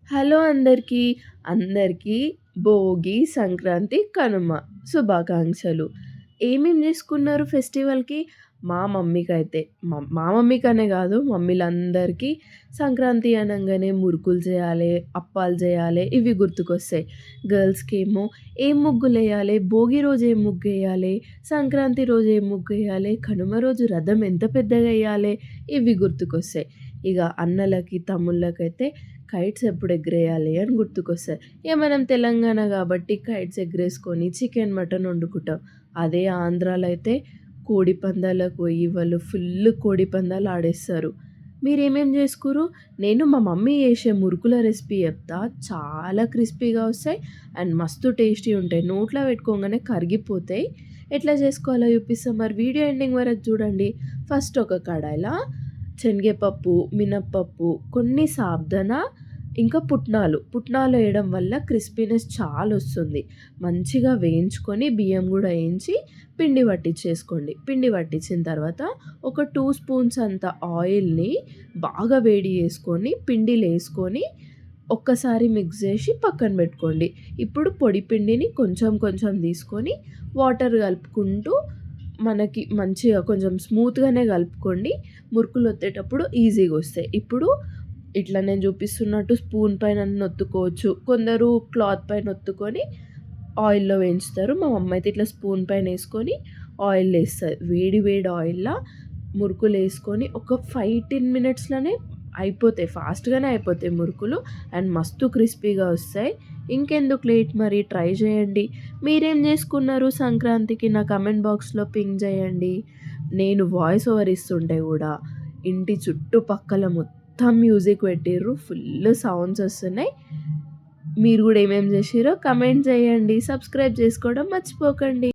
Hello అందరికీ. అందరికీ భోగి, సంక్రాంతి, కనుమ శుభాకాంక్షలు. ఏమేం జేసుకున్నారు ఫెస్టివల్‌కి? మా మమ్మీకైతే మా మమ్మీకనే గాదు మమ్మీలందరికీ సంక్రాంతి అనంగానే మురుకులు చేయాలే, అప్పాలు చేయాలే ఇవి గుర్తుకొస్తాయి. గర్ల్స్‌కేమో ఏం ముగ్గులెయ్యాలే, భోగి రోజు ఏం ముగ్గెయ్యాలే, సంక్రాంతి రోజు ఏం ముగ్గెయ్యాలే, కనుమ రోజు రథం ఎంత పెద్దగెయ్యాలే ఇవి గుర్తుకొస్తాయి. ఇగ అన్నలకి, తమ్ముళ్ళకైతే కైట్స్ ఎప్పుడు ఎగిరేయాలి అని గుర్తుకొస్తాయి. ఇగ మనం తెలంగాణ గాబట్టి కైట్స్ ఎగరేసుకొని చికెన్, మటన్ వండుకుంటాం. అదే ఆంధ్రాలో అయితే కోడి పందాలకు పోయి వాళ్ళు ఫుల్లు కోడి పందాలు ఆడేస్తారు. మీరేమేం జేసుకుర్రు? నేను మా మమ్మీ చేసే మురుకుల రెసిపీ చెప్తా. చాలా క్రిస్పీగా వస్తాయి అండ్ మస్తు టేస్టీ ఉంటాయి. నోట్లో పెట్టుకోంగానే కరిగిపోతాయి. ఎట్లా చేసుకోవాలో చూపిస్తా. మరి వీడియో ఎండింగ్ వరకు చూడండి. ఫస్ట్ ఒక కడాయిలో శనగపప్పు, మినప్పప్పు, కొన్ని సాబ్దన, ఇంకా పుట్నాలు వేయడం వల్ల క్రిస్పీనెస్ చాలా వస్తుంది. మంచిగా వేయించుకొని బియ్యం కూడా వేయించి పిండి పట్టించేసుకోండి. పిండి పట్టించిన తర్వాత ఒక 2 స్పూన్స్ అంత ఆయిల్‌ని బాగా వేడి చేసుకొని పిండిలో వేసుకొని ఒక్కసారి మిక్స్ చేసి పక్కన పెట్టుకోండి. ఇప్పుడు పొడి పిండిని కొంచెం కొంచెం తీసుకొని వాటర్ కలుపుకుంటూ మనకి మంచిగా కొంచెం స్మూత్‌గానే కలుపుకోండి. మురుకులు ఒత్తేటప్పుడు ఈజీగా వస్తాయి. ఇప్పుడు ఇట్లా నేను చూపిస్తున్నట్టు స్పూన్ పైన ఒత్తుకోవచ్చు. కొందరు క్లాత్ పైన ఒత్తుకొని ఆయిల్‌లో వేయించుతారు. మా మమ్మీ అయితే ఇట్లా స్పూన్ పైన ఏసుకొని ఆయిల్‌లో ఏస్తది. వేడి వేడి ఆయిల్‌లో మురుకులేసుకొని ఒక 5, 10 మినిట్స్‌లోనే అయిపోతాయి. ఫాస్ట్‌గానే అయిపోతాయి మురుకులు అండ్ మస్తు క్రిస్పీగా వస్తాయి. ఇంకెందుకు లేట్ మరి ట్రై చేయండి. మీరేం చేసుకున్నారు సంక్రాంతికి? నా కామెంట్ బాక్స్‌లో పింగ్ చేయండి. నేను వాయిస్ ఓవర్ ఇస్తుంటే కూడా ఇంటి చుట్టుపక్కల మొత్తం మ్యూజిక్ పెట్టిర్రు. ఫుల్ సౌండ్స్ వస్తున్నాయి. మీరు కూడా ఏమేం చేసిర్రో కామెంట్ చేయండి. సబ్స్క్రైబ్ చేసుకోవడం మర్చిపోకండి.